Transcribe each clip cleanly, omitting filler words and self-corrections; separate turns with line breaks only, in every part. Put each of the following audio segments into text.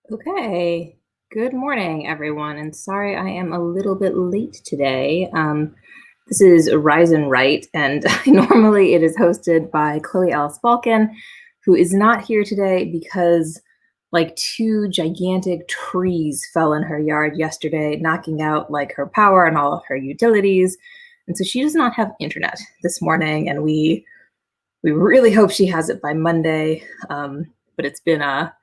Okay. Good morning, everyone, and sorry I am a little bit late today. This is Rise and Right, and normally it is hosted by Alice Balkin, who is not here today because like two gigantic trees fell in her yard yesterday, knocking out like her power and all of her utilities. And so she does not have internet this morning, and we really hope she has it by Monday. But it's been a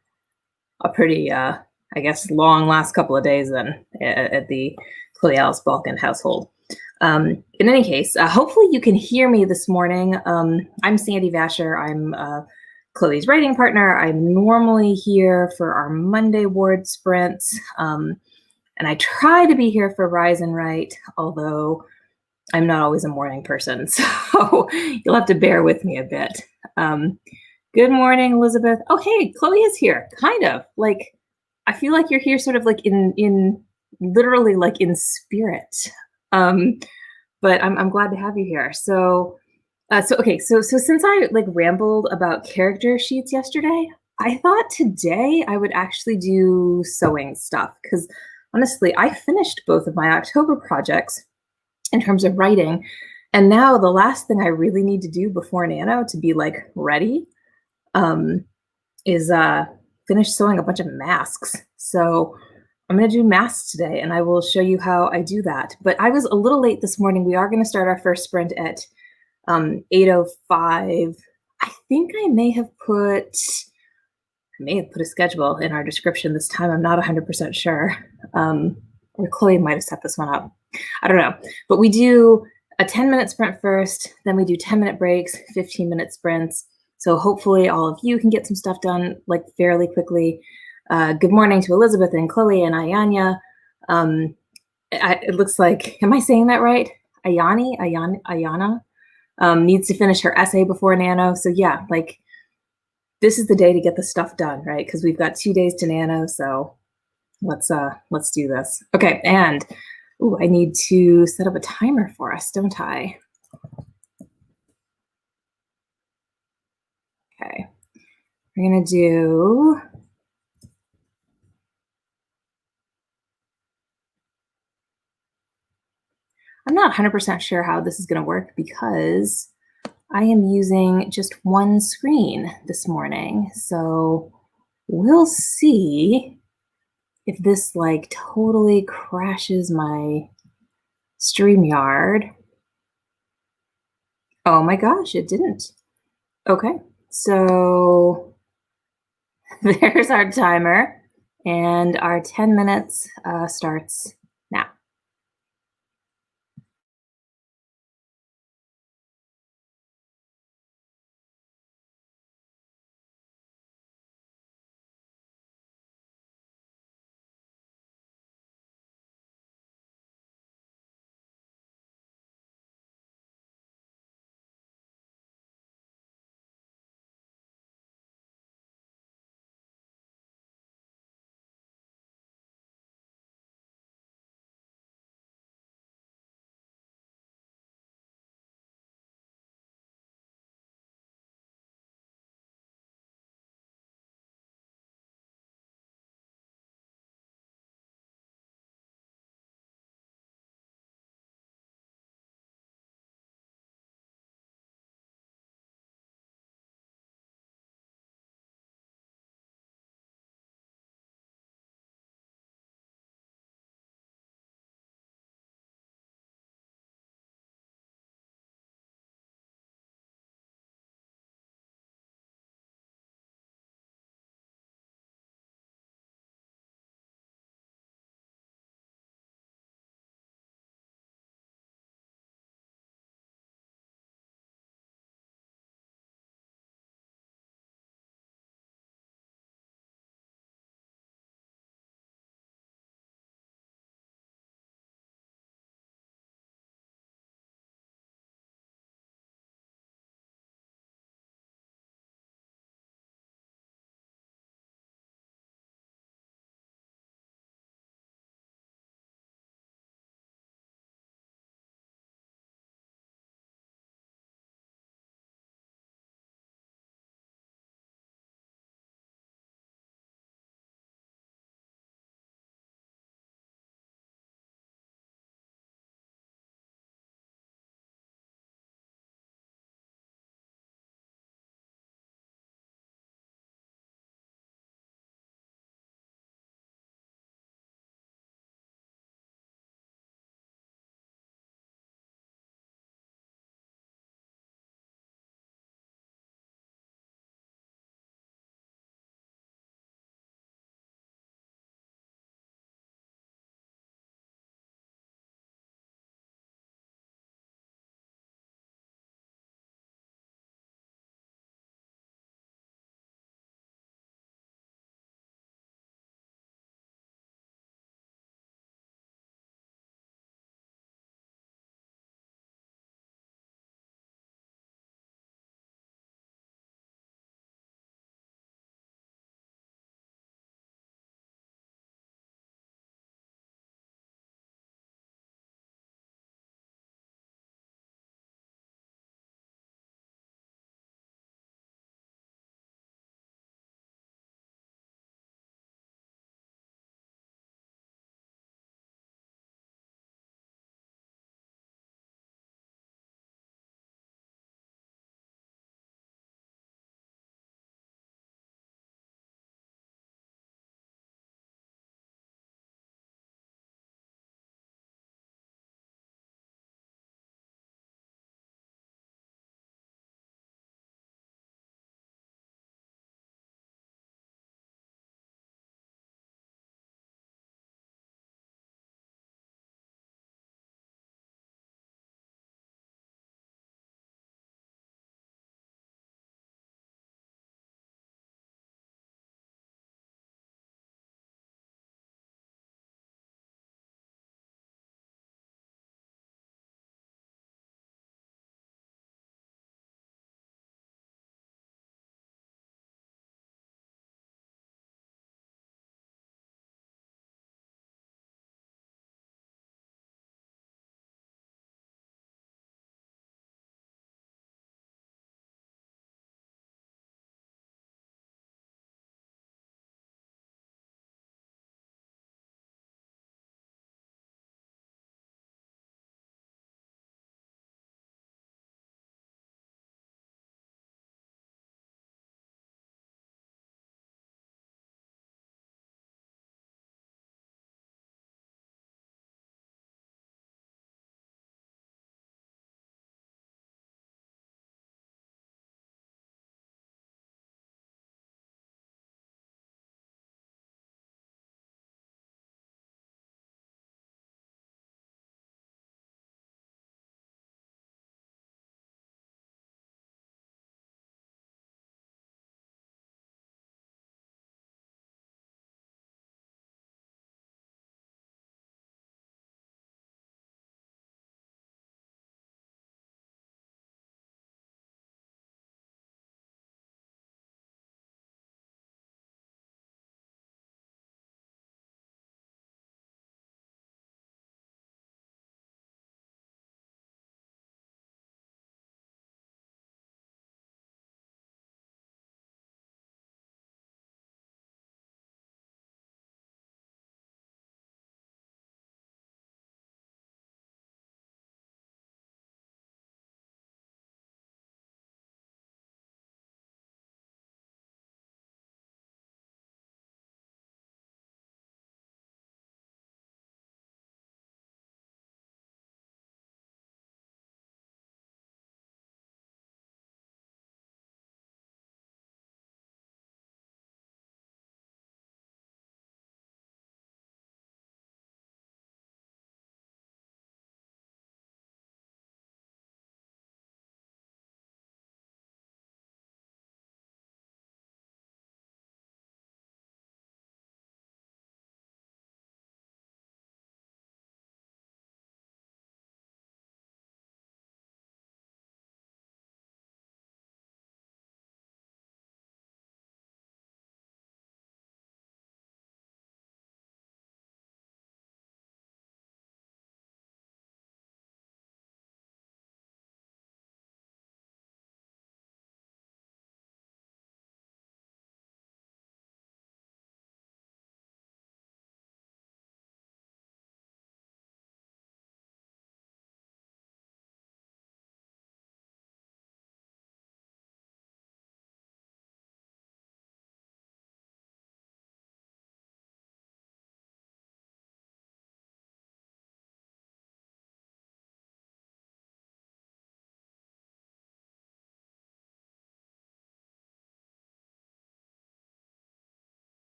pretty, I guess, long last couple of days then at the Chloe Alice Balkan household. In any case, hopefully you can hear me this morning. I'm Sandy Vasher. I'm Chloe's writing partner. I'm normally here for our Monday ward sprints. And I try to be here for Rise and Write, although I'm not always a morning person. So you'll have to bear with me a bit. Good morning, Elizabeth. Oh, hey, Chloe is here. Kind of like I feel like you're here, sort of like in literally like in spirit. Um, but I'm glad to have you here. So since I like rambled about character sheets yesterday, I thought today I would actually do sewing stuff because honestly, I finished both of my October projects in terms of writing, and now the last thing I really need to do before Nano to be like ready um, is finish sewing a bunch of masks. So I'm going to do masks today, and I will show you how I do that. But I was a little late this morning. We are going to start our first sprint at 8:05. I think I may have put a schedule in our description this time. I'm not 100% sure. Or Chloe might have set this one up. I don't know. But we do a 10-minute sprint first, then we do 10-minute breaks, 15-minute sprints. So hopefully all of you can get some stuff done like fairly quickly. Good morning to Elizabeth and Chloe and Ayanya. It looks like, am I saying that right? Ayana needs to finish her essay before Nano. So yeah, like this is the day to get the stuff done, right? Because we've got 2 days to Nano. So let's do this. Okay, and I need to set up a timer for us, don't I? Okay, we're gonna do. I'm not 100% sure how this is gonna work because I am using just one screen this morning. So we'll see if this like totally crashes my StreamYard. Oh my gosh, it didn't. Okay, so there's our timer, and our 10 minutes starts now.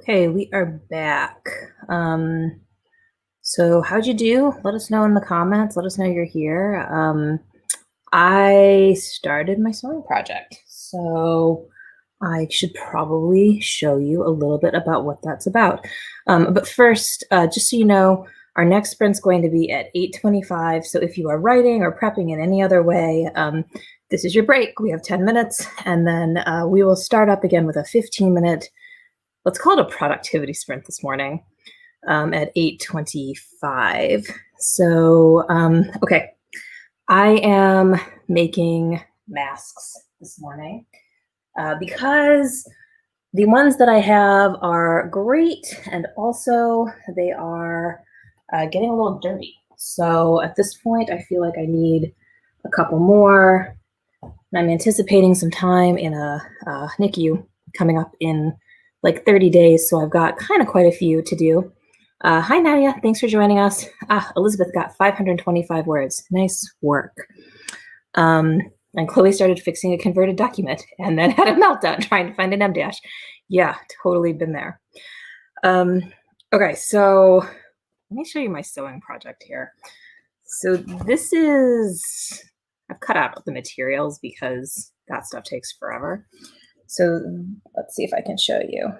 Okay, we are back. So how'd you do? Let us know in the comments. Let us know you're here. I started my sewing project, so I should probably show you a little bit about what that's about. But first, just so you know, our next sprint's going to be at 8:25. So if you are writing or prepping in any other way, this is your break. We have 10 minutes, and then we will start up again with a 15-minute, let's call it a productivity sprint this morning, at 8:25. So, okay, I am making masks this morning because the ones that I have are great, and also they are getting a little dirty. So at this point, I feel like I need a couple more, and I'm anticipating some time in a NICU coming up in like 30 days, so I've got kind of quite a few to do. Hi, Nadia. Thanks for joining us. Elizabeth got 525 words. Nice work. And Chloe started fixing a converted document and then had a meltdown trying to find an M dash. Yeah, totally been there. Okay, so let me show you my sewing project here. So this is, I've cut out the materials because that stuff takes forever. So let's see if I can show you.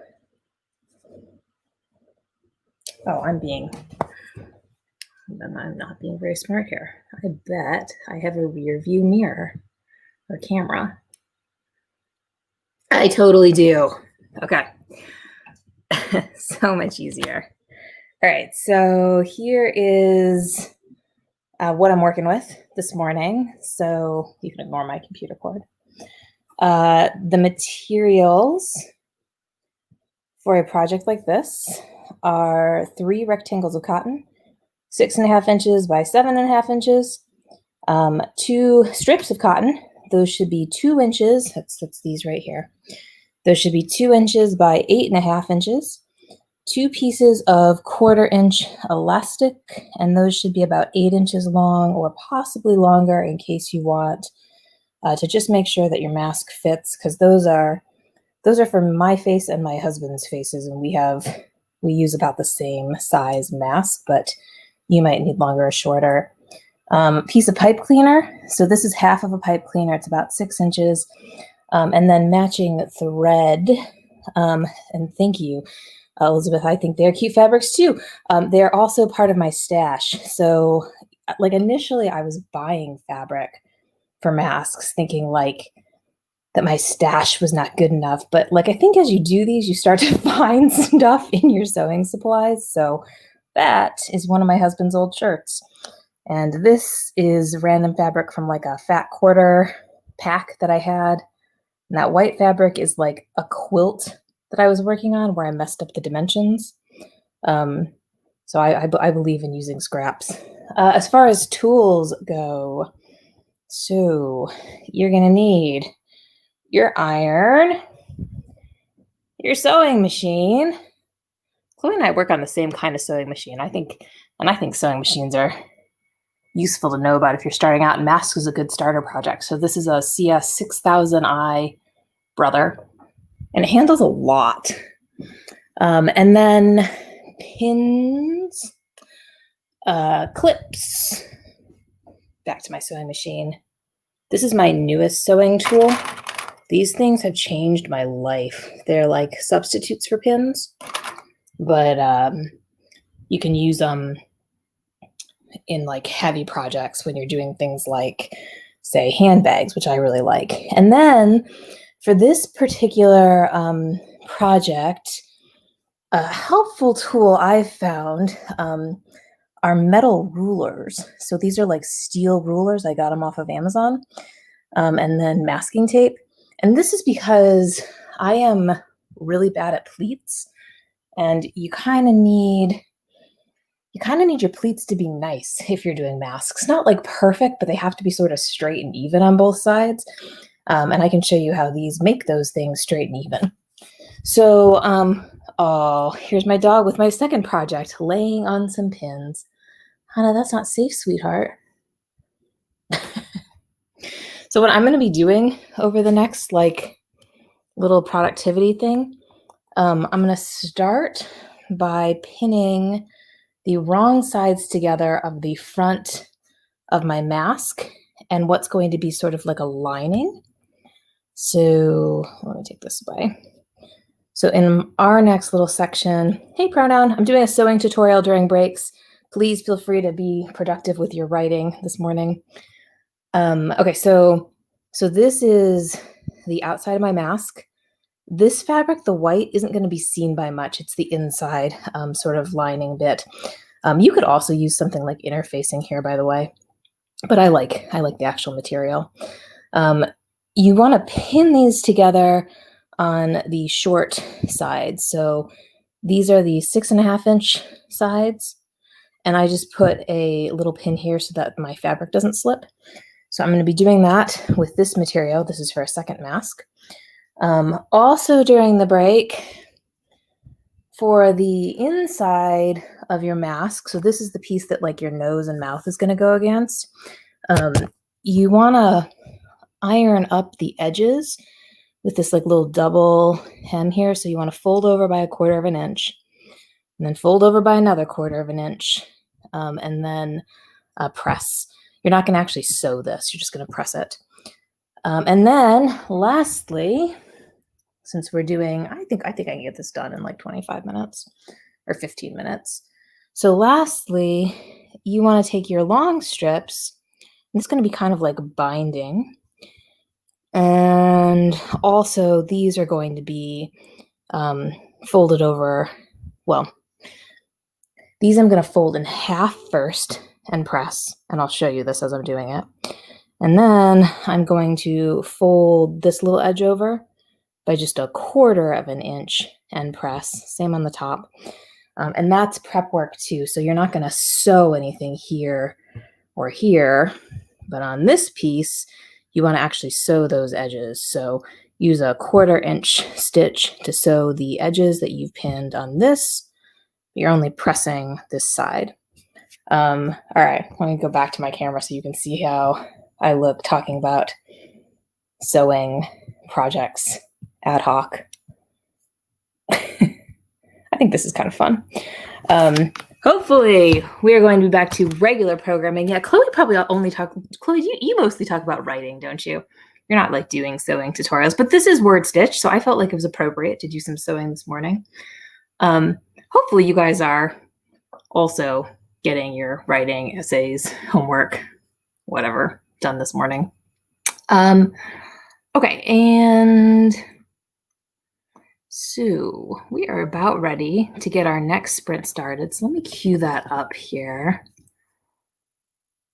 Oh, I'm not being very smart here. I bet I have a rear view mirror or camera. I totally do. Okay. So much easier. All right, so here is what I'm working with this morning. So you can ignore my computer cord. The materials for a project like this are 3 rectangles of cotton, 6.5 inches by 7.5 inches, 2 strips of cotton. Those should be 2 inches. That's these right here. Those should be 2 inches by 8.5 inches. 2 pieces of 1/4 inch elastic, and those should be about 8 inches long or possibly longer in case you want to just make sure that your mask fits, because those are for my face and my husband's faces, and we use about the same size mask, but you might need longer or shorter. Piece of pipe cleaner. So this is half of a pipe cleaner. It's about 6 inches. And then matching thread. And thank you, Elizabeth. I think they're cute fabrics too. They're also part of my stash. So like initially I was buying fabric for masks thinking like that my stash was not good enough. But like I think as you do these, you start to find stuff in your sewing supplies. So that is one of my husband's old shirts. And this is random fabric from like a fat quarter pack that I had. And that white fabric is like a quilt that I was working on where I messed up the dimensions. So I believe in using scraps. As far as tools go, so you're going to need your iron, your sewing machine. Chloe and I work on the same kind of sewing machine. I think sewing machines are useful to know about if you're starting out, and masks is a good starter project. So this is a CS 6000i Brother, and it handles a lot. And then pins, clips. Back to my sewing machine. This is my newest sewing tool. These things have changed my life. They're like substitutes for pins, but you can use them in like heavy projects when you're doing things like, say, handbags, which I really like. And then for this particular project, a helpful tool I've found are metal rulers. So these are like steel rulers. I got them off of Amazon. And then masking tape. And this is because I am really bad at pleats, and you kind of need your pleats to be nice if you're doing masks. Not like perfect, but they have to be sort of straight and even on both sides. And I can show you how these make those things straight and even. So, oh, here's my dog with my second project, laying on some pins. Hannah, that's not safe, sweetheart. So what I'm going to be doing over the next like little productivity thing, I'm going to start by pinning the wrong sides together of the front of my mask and what's going to be sort of like a lining. So let me take this away. So in our next little section, hey pronoun, I'm doing a sewing tutorial during breaks. Please feel free to be productive with your writing this morning. Okay, so this is the outside of my mask. This fabric, the white, isn't going to be seen by much. It's the inside sort of lining bit. You could also use something like interfacing here, by the way, but I like the actual material. You want to pin these together on the short sides. So these are the 6.5 inch sides, and I just put a little pin here so that my fabric doesn't slip. So I'm going to be doing that with this material. This is for a second mask. Also during the break, for the inside of your mask, so this is the piece that like your nose and mouth is going to go against, you want to iron up the edges with this like little double hem here. So you want to fold over by 1/4 inch, and then fold over by another 1/4 inch, and then press. You're not going to actually sew this, you're just going to press it. And then lastly, since we're doing, I think I can get this done in like 25 minutes or 15 minutes. So lastly, you want to take your long strips, and it's going to be kind of like binding. And also these are going to be folded over, well, these I'm going to fold in half first and press, and I'll show you this as I'm doing it. And then I'm going to fold this little edge over by just 1/4 inch and press. Same on the top. And that's prep work too. So you're not going to sew anything here or here, but on this piece, you want to actually sew those edges. So use a 1/4 inch stitch to sew the edges that you've pinned on this. You're only pressing this side. All right, let me go back to my camera so you can see how I look talking about sewing projects ad hoc. I think this is kind of fun. Hopefully we are going to be back to regular programming. Yeah, Chloe probably only Chloe, you mostly talk about writing, don't you? You're not like doing sewing tutorials, but this is word stitch, so I felt like it was appropriate to do some sewing this morning. Hopefully you guys are also getting your writing, essays, homework, whatever, done this morning. Okay, and so we are about ready to get our next sprint started. So let me cue that up here.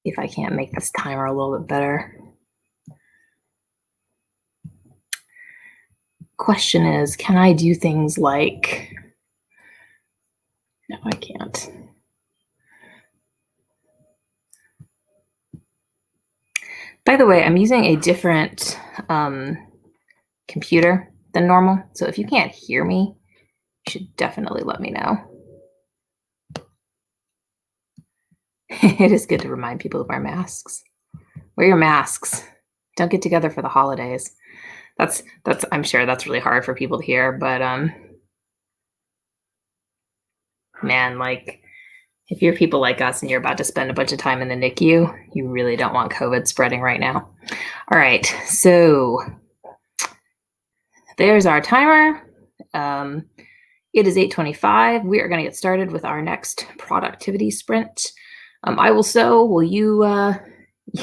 If I can't make this timer a little bit better. Question is, can I do things like, no, I can't. By the way, I'm using a different computer than normal. So if you can't hear me, you should definitely let me know. It is good to remind people of our masks. Wear your masks. Don't get together for the holidays. That's I'm sure that's really hard for people to hear, but man, like if you're people like us and you're about to spend a bunch of time in the NICU, you really don't want COVID spreading right now. All right, so there's our timer. It is 8:25. We are going to get started with our next productivity sprint. I will sew. Will you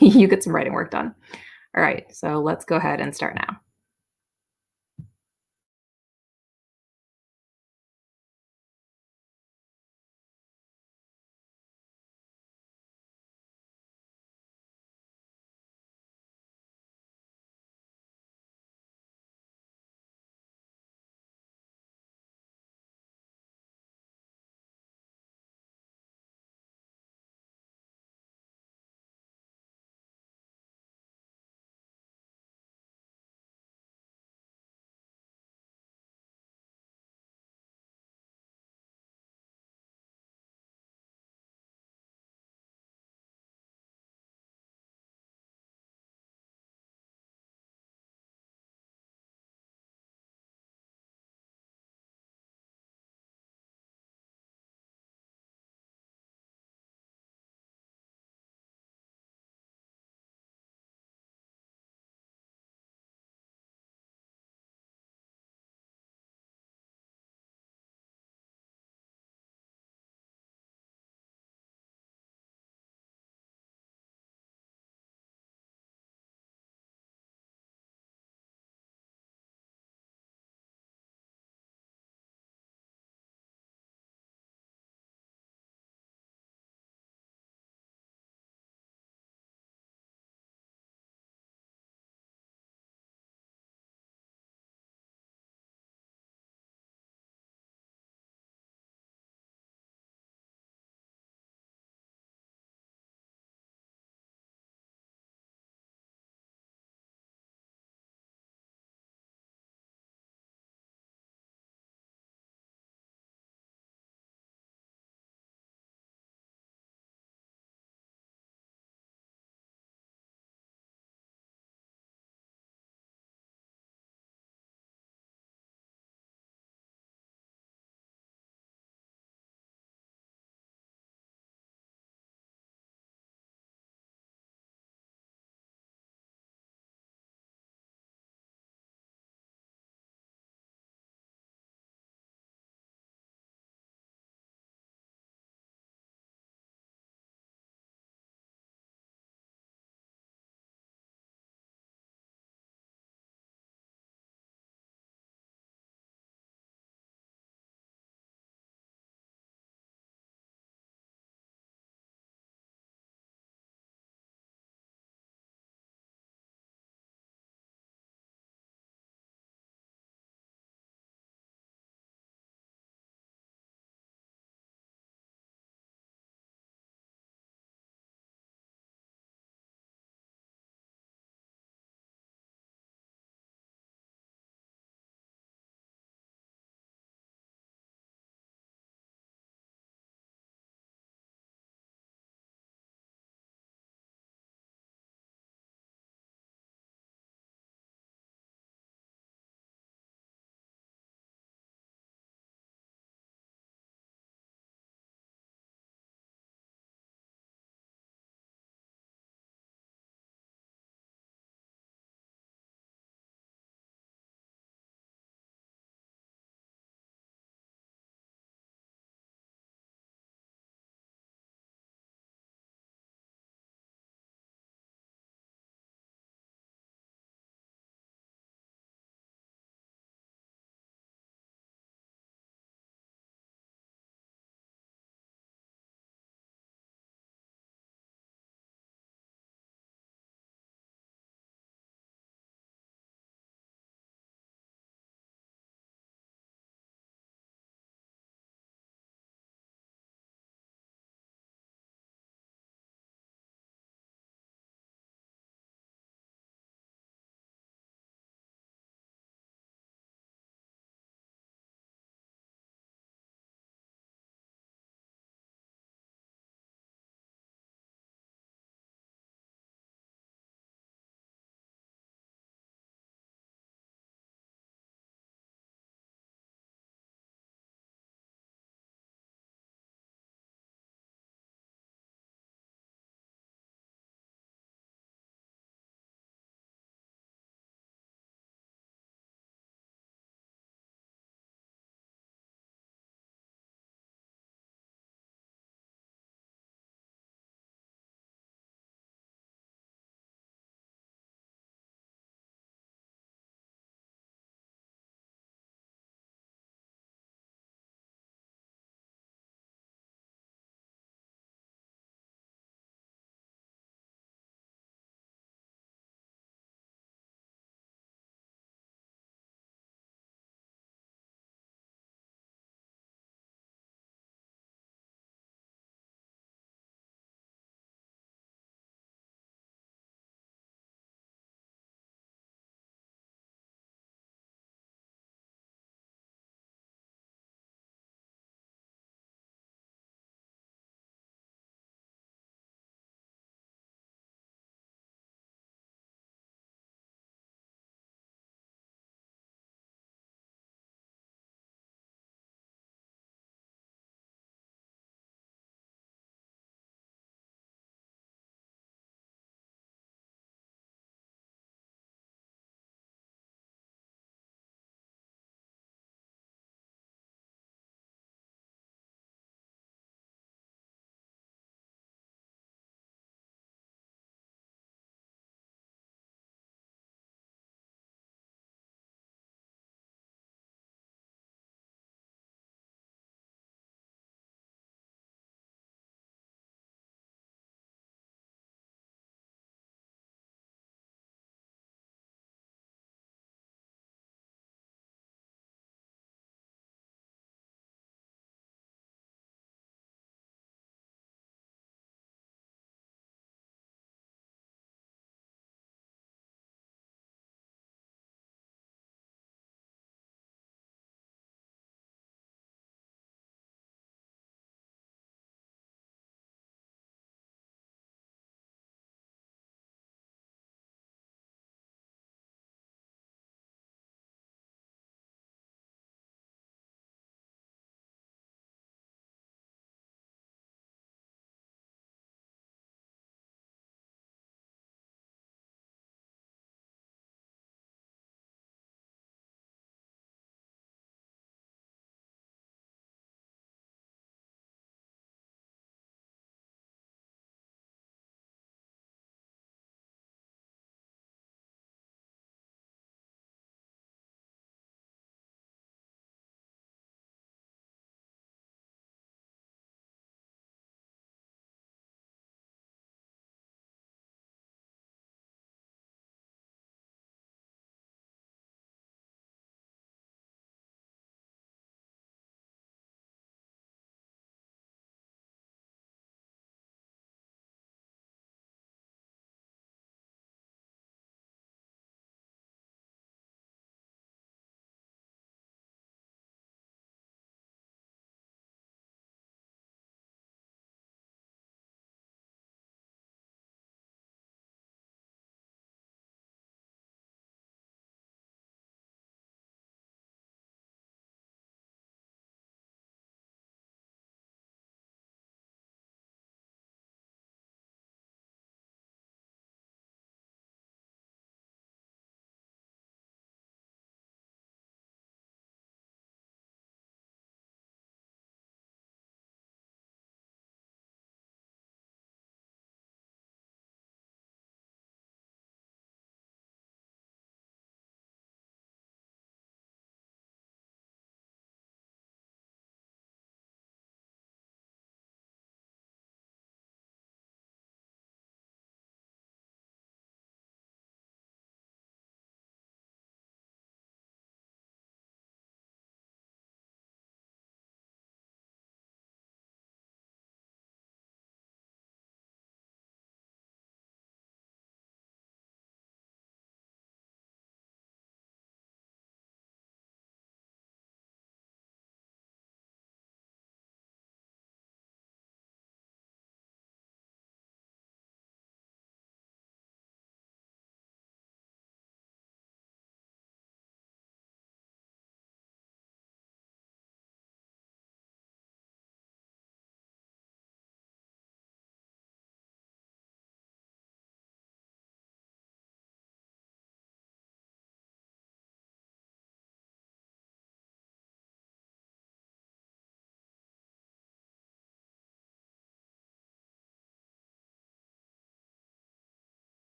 you get some writing work done? All right, so let's go ahead and start now.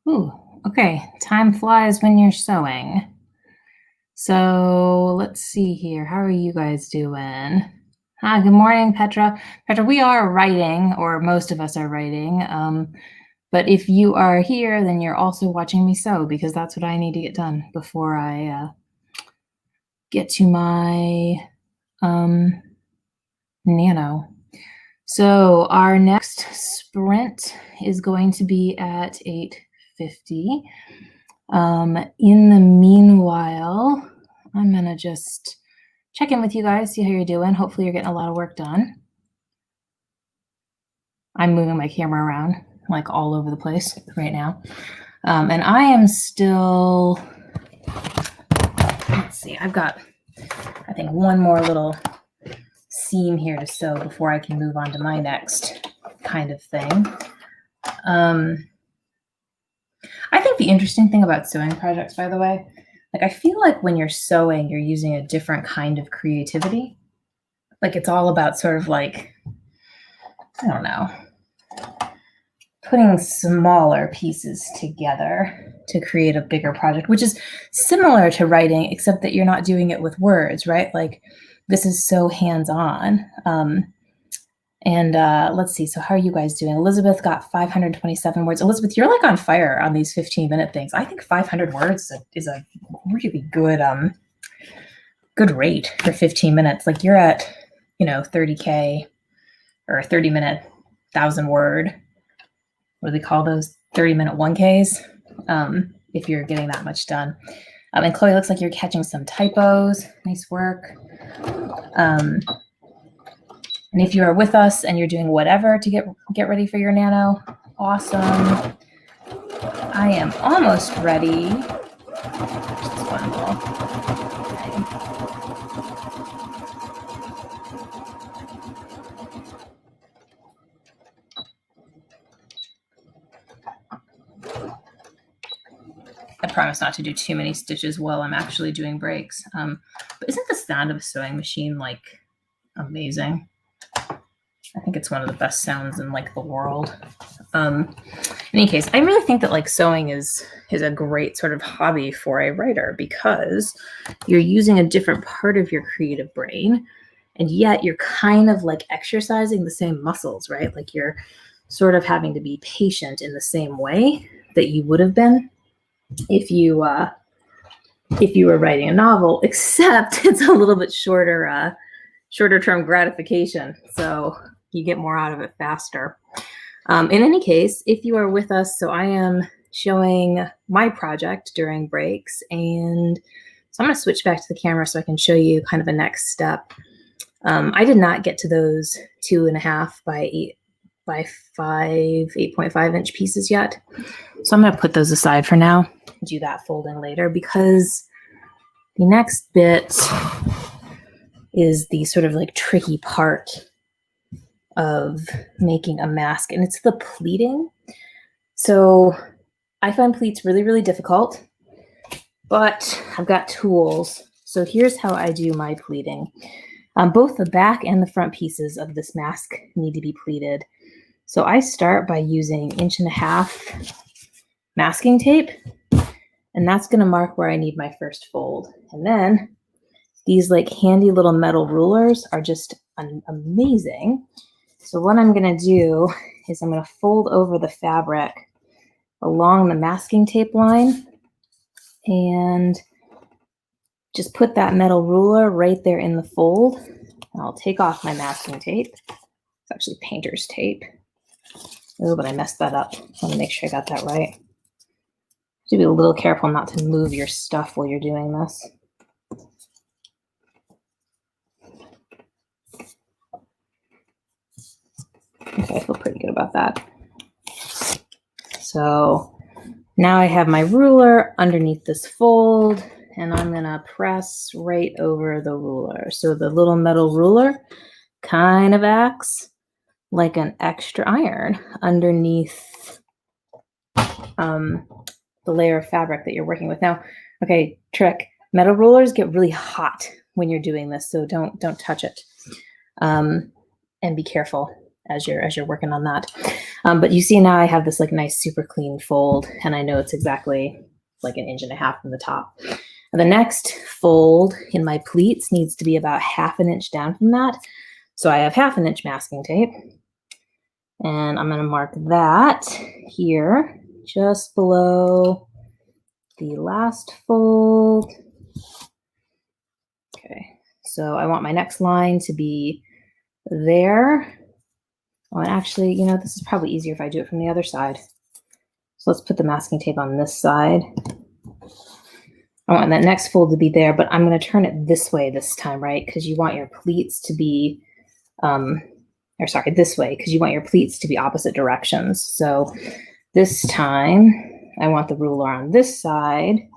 Ooh, okay. Time flies when you're sewing. So let's see here. How are you guys doing? Hi, good morning, Petra. Petra, we are writing, or most of us are writing. But if you are here, then you're also watching me sew, because that's what I need to get done before I get to my nano. So our next sprint is going to be at 8:50. In the meanwhile, I'm gonna just check in with you guys, see how you're doing. Hopefully you're getting a lot of work done. I'm moving my camera around like all over the place right now. And I am still, let's see, I've got, I think, one more little seam here to sew before I can move on to my next kind of thing. I think the interesting thing about sewing projects, by the way, like I feel like when you're sewing, you're using a different kind of creativity. Like it's all about sort of like, I don't know, putting smaller pieces together to create a bigger project, which is similar to writing, except that you're not doing it with words, right? Like this is so hands-on. Let's see. So how are you guys doing? Elizabeth got 527 words. Elizabeth, you're like on fire on these 15-minute things. I think 500 words is a really good good rate for 15 minutes. Like you're at, 30K or 30-minute 1,000-word. What do they call those? 30-minute 1Ks. If you're getting that much done. And Chloe, looks like you're catching some typos. Nice work. And if you are with us and you're doing whatever to get ready for your nano, awesome. I am almost ready. Just one little thing. I promise not to do too many stitches while I'm actually doing breaks. But isn't the sound of a sewing machine like amazing? I think it's one of the best sounds in like the world. In any case, I really think that like sewing is a great sort of hobby for a writer, because you're using a different part of your creative brain, and yet you're kind of like exercising the same muscles, right? Like you're sort of having to be patient in the same way that you would have been if you were writing a novel, except it's a little bit shorter term gratification. So you get more out of it faster. In any case, if you are with us, so I am showing my project during breaks, and so I'm going to switch back to the camera so I can show you kind of a next step. I did not get to those 2.5 by 8.5 inch pieces yet. So I'm going to put those aside for now, do that folding later, because the next bit is the sort of like tricky part of making a mask, and it's the pleating. So I find pleats really, really difficult, but I've got tools. So here's how I do my pleating. Both the back and the front pieces of this mask need to be pleated. So I start by using 1.5 inch masking tape, and that's going to mark where I need my first fold. And then these like handy little metal rulers are just amazing. So what I'm going to do is I'm going to fold over the fabric along the masking tape line and just put that metal ruler right there in the fold. And I'll take off my masking tape. It's actually painter's tape. Oh, but I messed that up. I want to make sure I got that right. You have to be a little careful not to move your stuff while you're doing this. Okay, I feel pretty good about that. So now I have my ruler underneath this fold, and I'm gonna press right over the ruler. So the little metal ruler kind of acts like an extra iron underneath the layer of fabric that you're working with. Now, okay, trick, metal rulers get really hot when you're doing this, so don't touch it. And be careful. as you're working on that. But you see now I have this like nice super clean fold, and I know it's exactly like 1.5 inches from the top. And the next fold in my pleats needs to be about 1/2 inch down from that. So I have 1/2 inch masking tape, and I'm going to mark that here just below the last fold. Okay, so I want my next line to be there. Oh, and actually, you know, this is probably easier if I do it from the other side. So let's put the masking tape on this side. I want that next fold to be there, but I'm going to turn it this way this time, right? Because you want your pleats to be, this way, because you want your pleats to be opposite directions. So this time, I want the ruler on this side.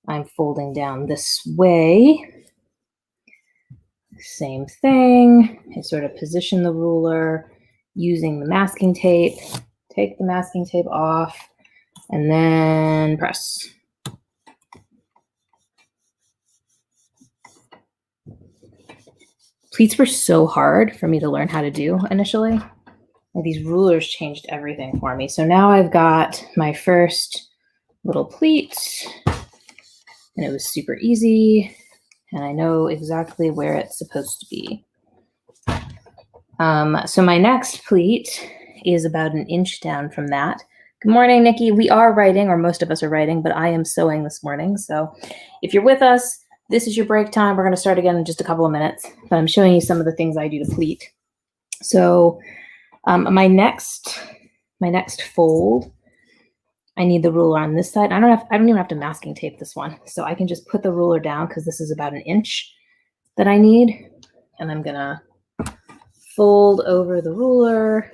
I'm folding down this way. Same thing. I sort of position the ruler using the masking tape. Take the masking tape off and then press. Pleats were so hard for me to learn how to do initially. Like, these rulers changed everything for me. So now I've got my first little pleat, and it was super easy, and I know exactly where it's supposed to be. So my next pleat is about 1 inch down from that. Good morning, Nikki. We are writing, or most of us are writing, but I am sewing this morning. So if you're with us, this is your break time. We're going to start again in just a couple of minutes, but I'm showing you some of the things I do to pleat. So my next fold, I need the ruler on this side. I don't even have to masking tape this one. So I can just put the ruler down because this is about 1 inch that I need. And I'm gonna fold over the ruler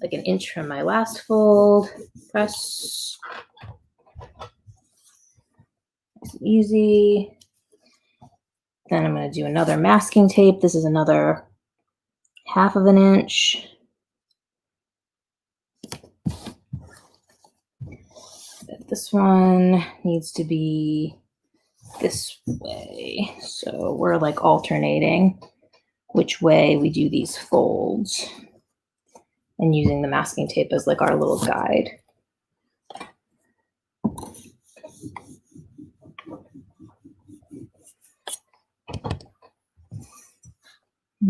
like 1 inch from my last fold. Press. It's easy. Then I'm gonna do another masking tape. This is another 1/2 inch. This one needs to be this way. So we're like alternating which way we do these folds and using the masking tape as like our little guide.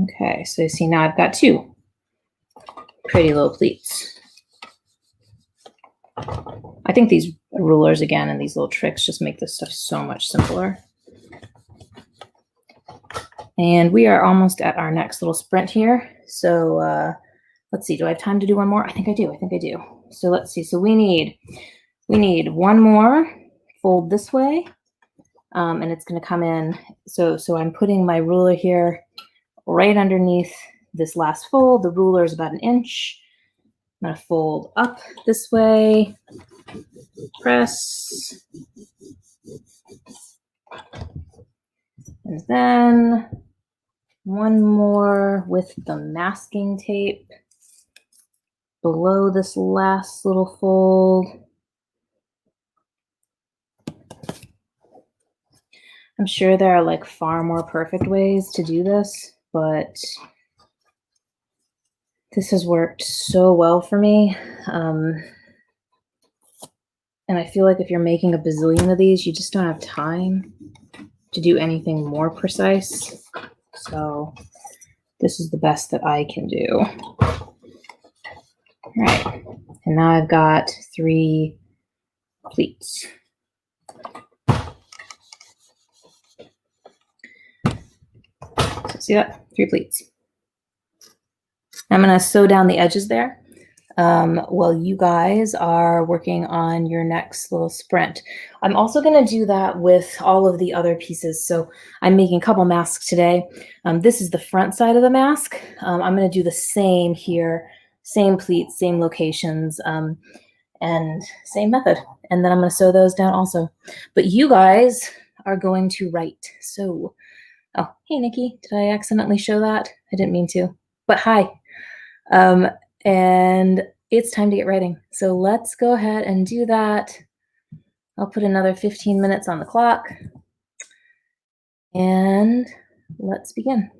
Okay, so you see now I've got 2 pretty little pleats. I think these rulers again and these little tricks just make this stuff so much simpler. And we are almost at our next little sprint here. So let's see, do I have time to do one more? I think I do. So let's see. So we need one more fold this way. And it's going to come in. So I'm putting my ruler here right underneath this last fold. The ruler is about 1 inch. I'm going to fold up this way, press, and then one more with the masking tape below this last little fold. I'm sure there are like far more perfect ways to do this, but this has worked so well for me. And I feel like if you're making a bazillion of these, you just don't have time to do anything more precise. So this is the best that I can do. All right, and now I've got 3 pleats. So see that? 3 pleats. I'm going to sew down the edges there while you guys are working on your next little sprint. I'm also going to do that with all of the other pieces. So I'm making a couple masks today. This is the front side of the mask. I'm going to do the same here, same pleats, same locations, and same method. And then I'm going to sew those down also. But you guys are going to write. So, oh, hey, Nikki, did I accidentally show that? I didn't mean to, but hi. And it's time to get writing. So let's go ahead and do that. I'll put another 15 minutes on the clock and let's begin.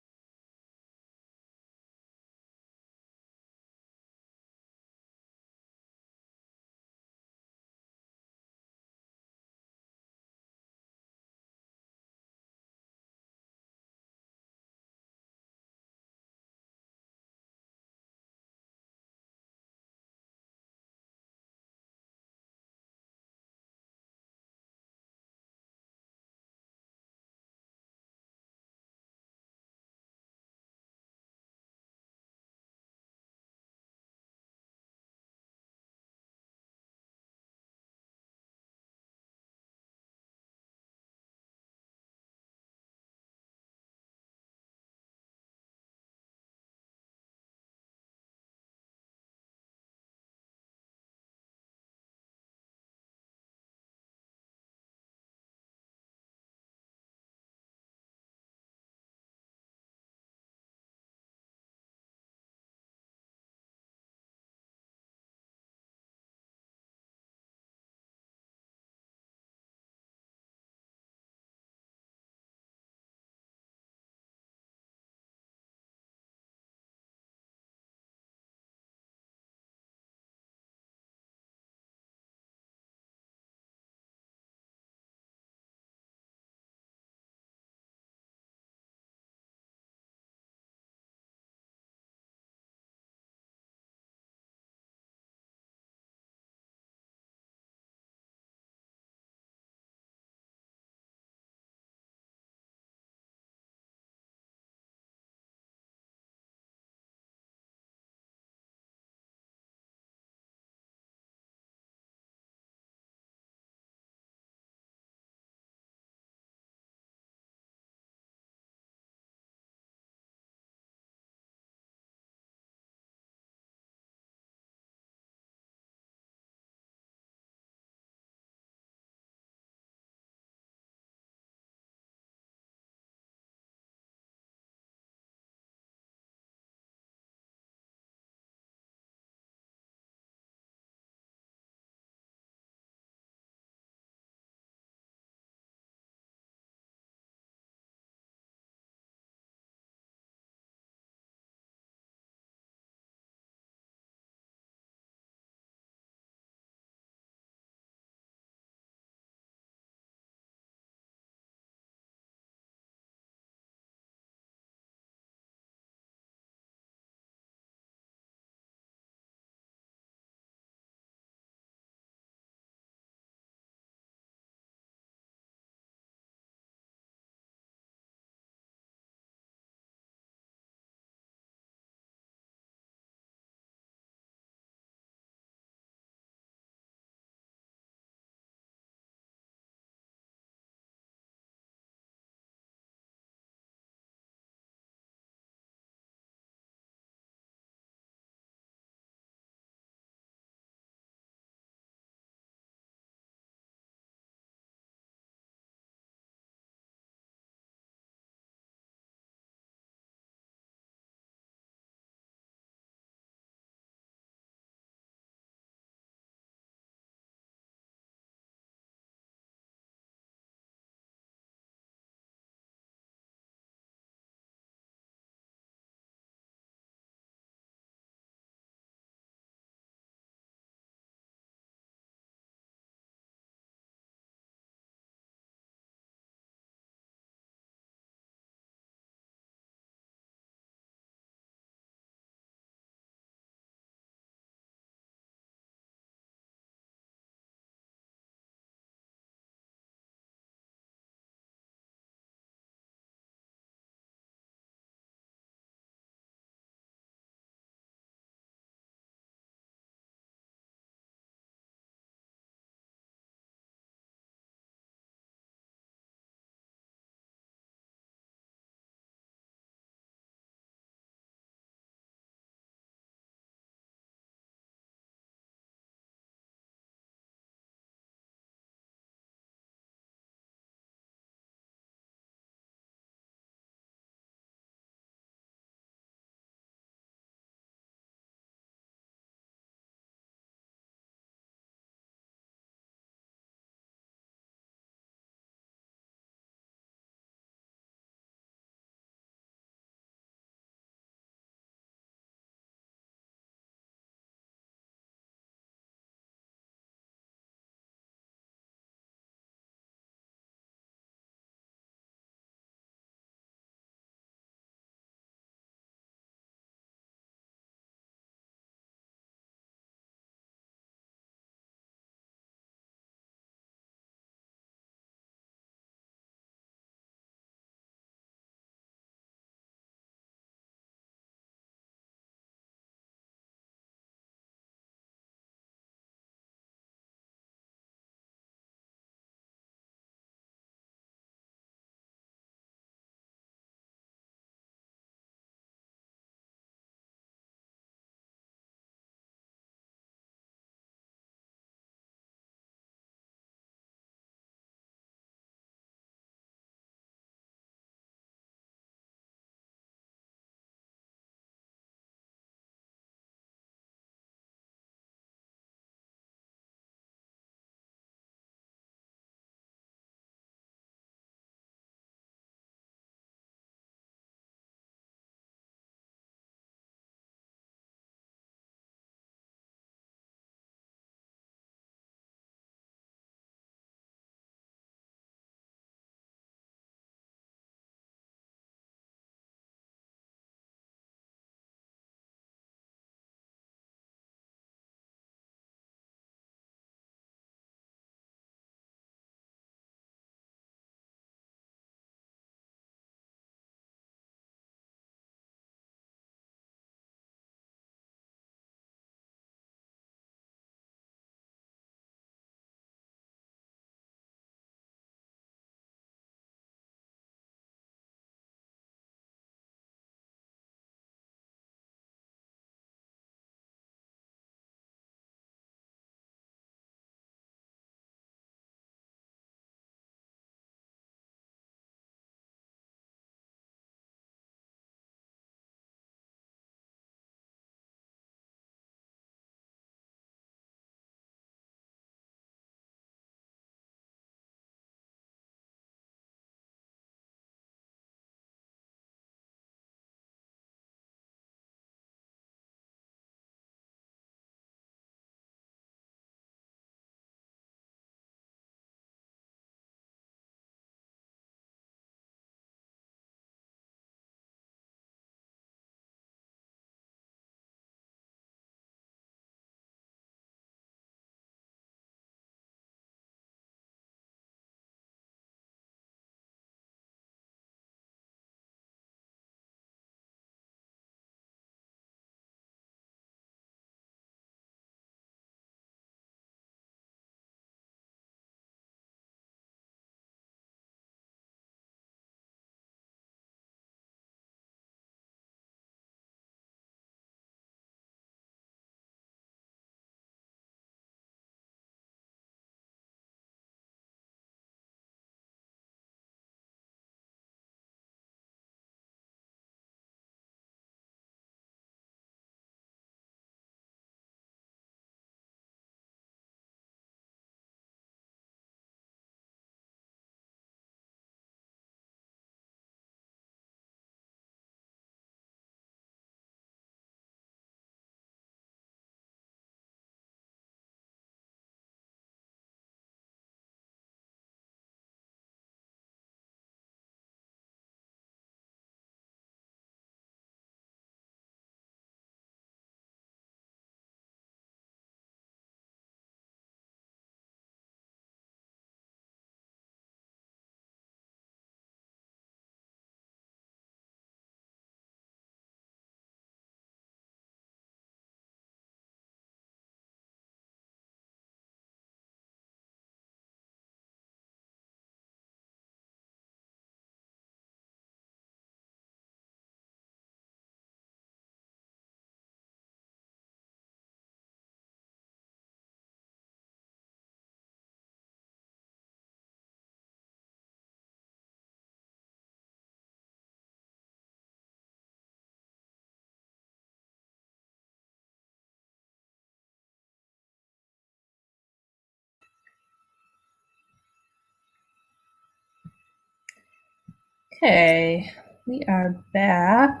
Okay, we are back.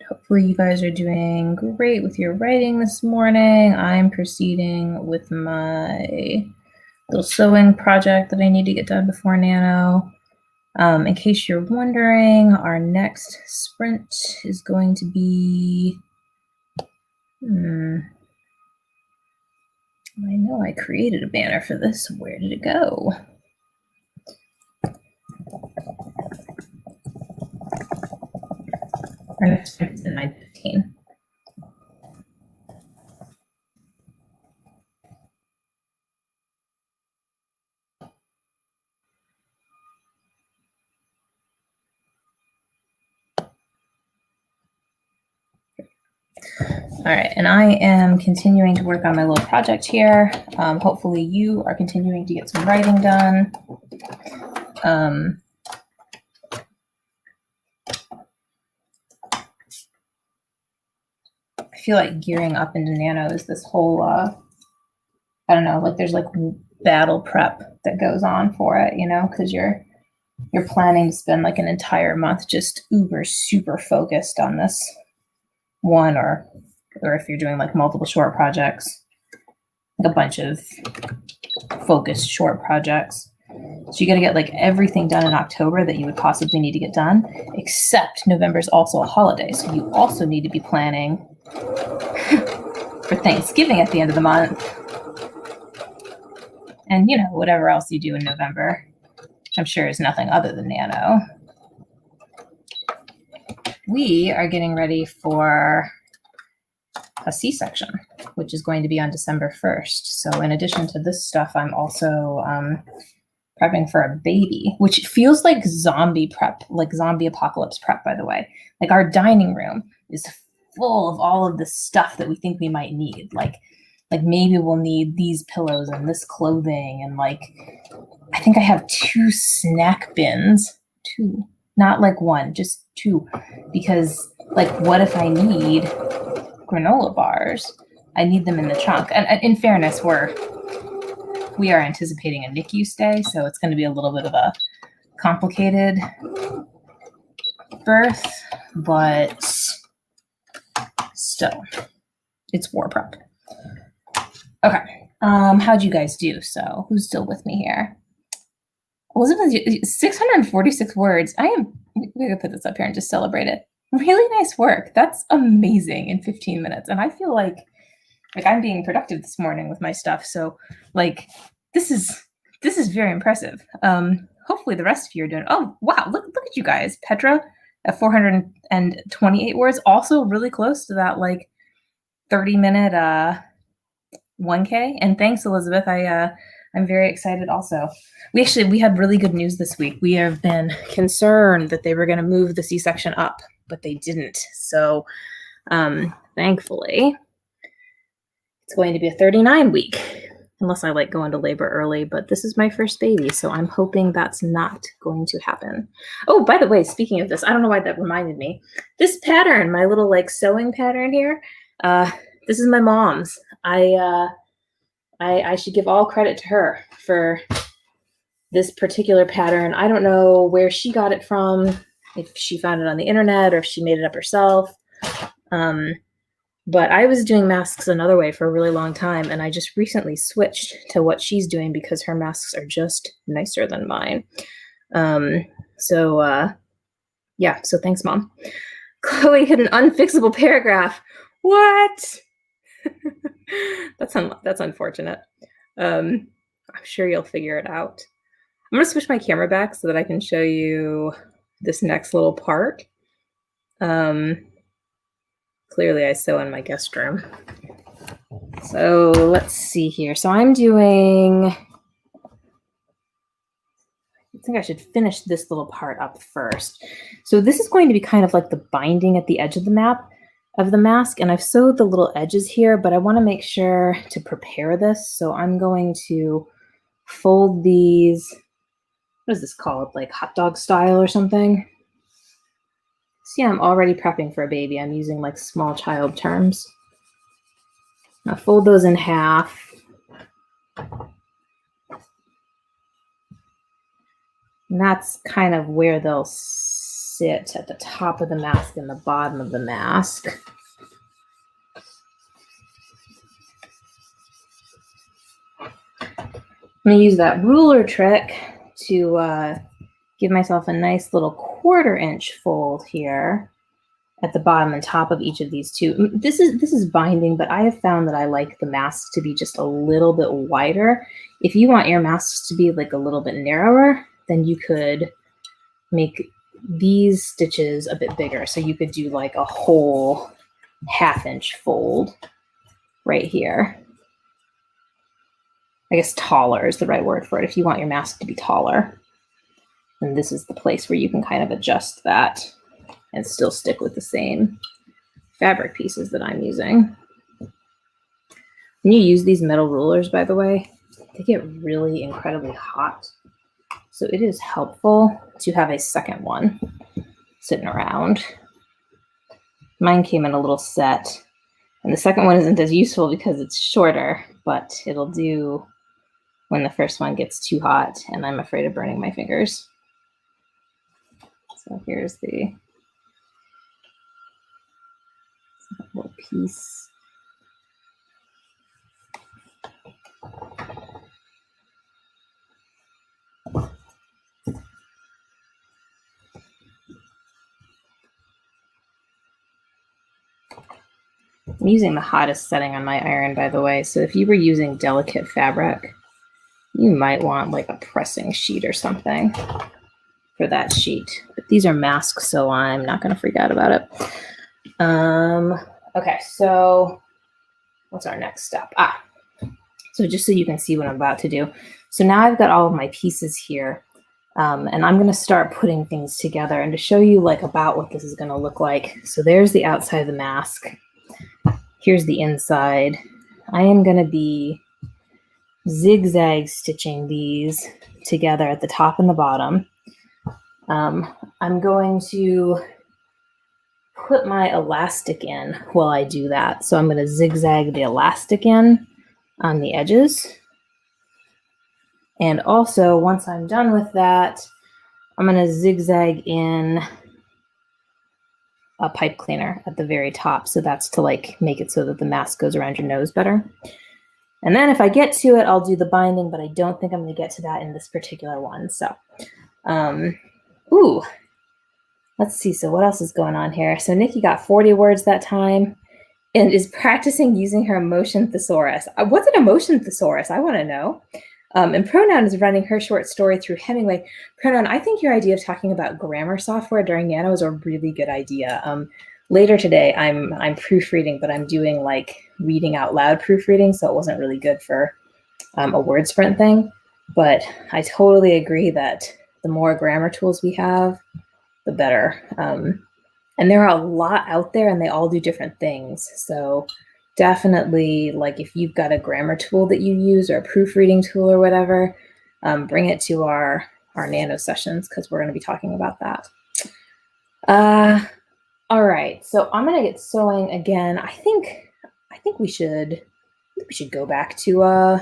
Hopefully you guys are doing great with your writing this morning. I'm proceeding with my little sewing project that I need to get done before Nano. In case you're wondering, our next sprint is going to be, I know I created a banner for this. Where did it go? Our next sprint is at 9:15. All right, and I am continuing to work on my little project here. Hopefully you are continuing to get some writing done. I feel like gearing up into Nano is this whole, I don't know, like there's like battle prep that goes on for it, you know, because you're planning to spend like an entire month just uber super focused on this one, or if you're doing like multiple short projects, like a bunch of focused short projects. So you got to get like everything done in October that you would possibly need to get done, except November is also a holiday. So you also need to be planning for Thanksgiving at the end of the month. And, you know, whatever else you do in November, which I'm sure is nothing other than Nano. We are getting ready for a C-section, which is going to be on December 1st. So in addition to this stuff, I'm also prepping for a baby, which feels like zombie prep, like zombie apocalypse prep, by the way. Like our dining room is full of all of the stuff that we think we might need. Like maybe we'll need these pillows and this clothing. And like, I think I have 2 snack bins, 2, not like 1, just 2, because like, what if I need granola bars? I need them in the trunk. And in fairness, we are anticipating a NICU stay, so it's going to be a little bit of a complicated birth, but still, it's war prep. Okay, how'd you guys do? So who's still with me here? Elizabeth, 646 words. We're gonna put this up here and just celebrate it. Really nice work. That's amazing in 15 minutes. And I feel like I'm being productive this morning with my stuff. So like, this is very impressive. Hopefully the rest of you are doing, oh, wow, look at you guys. Petra at 428 words, also really close to that like 30-minute 1K. And thanks, Elizabeth. I'm very excited also. We had really good news this week. We have been concerned that they were going to move the C-section up, but they didn't. So thankfully, it's going to be a 39-week, unless I like go into labor early, but this is my first baby, so I'm hoping that's not going to happen. Oh, by the way, speaking of this, I don't know why that reminded me. This pattern, my little like sewing pattern here, this is my mom's. I should give all credit to her for this particular pattern. I don't know where she got it from, if she found it on the internet or if she made it up herself. But I was doing masks another way for a really long time, and I just recently switched to what she's doing because her masks are just nicer than mine. Yeah, so thanks, Mom. Chloe hit an unfixable paragraph. What? That's unfortunate. I'm sure you'll figure it out. I'm gonna switch my camera back so that I can show you this next little part. Clearly I sew in my guest room. So let's see here. So I'm doing, I think I should finish this little part up first. So this is going to be kind of like the binding at the edge of the mask, and I've sewed the little edges here, but I want to make sure to prepare this. So I'm going to fold these, what is this called? Like hot dog style or something? See, I'm already prepping for a baby. I'm using like small child terms. Now fold those in half. And that's kind of where they'll sit, at the top of the mask and the bottom of the mask. I'm going to use that ruler trick to give myself a nice little 1/4 inch fold here at the bottom and top of each of these two. This is binding, but I have found that I like the masks to be just a little bit wider. If you want your masks to be like a little bit narrower, then you could make these stitches a bit bigger. So you could do like a whole 1/2 inch fold right here. I guess taller is the right word for it. If you want your mask to be taller, then this is the place where you can kind of adjust that and still stick with the same fabric pieces that I'm using. When you use these metal rulers, by the way, they get really incredibly hot. So it is helpful to have a second one sitting around. Mine came in a little set, and the second one isn't as useful because it's shorter, but it'll do when the first one gets too hot and I'm afraid of burning my fingers. So here's the little piece. I'm using the hottest setting on my iron, by the way, so if you were using delicate fabric, you might want like a pressing sheet or something for that sheet. But these are masks, so I'm not going to freak out about it. Okay, so what's our next step? So just so you can see what I'm about to do. So now I've got all of my pieces here, and I'm going to start putting things together and to show you like about what this is going to look like. So there's the outside of the mask. Here's the inside. I am going to be zigzag stitching these together at the top and the bottom. I'm going to put my elastic in while I do that. So I'm going to zigzag the elastic in on the edges. And also, once I'm done with that, I'm going to zigzag in a pipe cleaner at the very top. So that's to like make it so that the mask goes around your nose better. And then if I get to it, I'll do the binding, but I don't think I'm going to get to that in this particular one. So, let's see. So what else is going on here? So Nikki got 40 words that time and is practicing using her emotion thesaurus. What's an emotion thesaurus? I want to know. And Pronoun is running her short story through Hemingway. Pronoun, I think your idea of talking about grammar software during Nano is a really good idea. Later today, I'm proofreading, but I'm doing like reading out loud proofreading, so it wasn't really good for a word sprint thing. But I totally agree that the more grammar tools we have, the better. And there are a lot out there, and they all do different things. So definitely, like if you've got a grammar tool that you use or a proofreading tool or whatever, bring it to our Nano sessions because we're going to be talking about that. All right, so I'm gonna get sewing again. I think we should go back to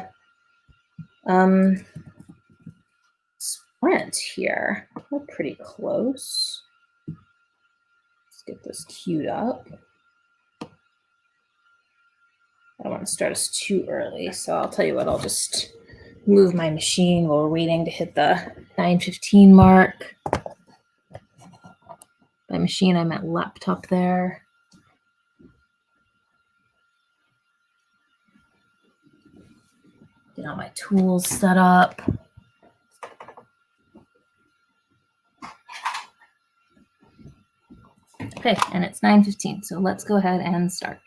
sprint here. We're pretty close. Let's get this queued up. I don't want to start us too early, so I'll tell you what, I'll just move my machine while we're waiting to hit the 9:15 mark. By machine, I meant laptop there. Get all my tools set up. Okay, and it's 9:15, so let's go ahead and start.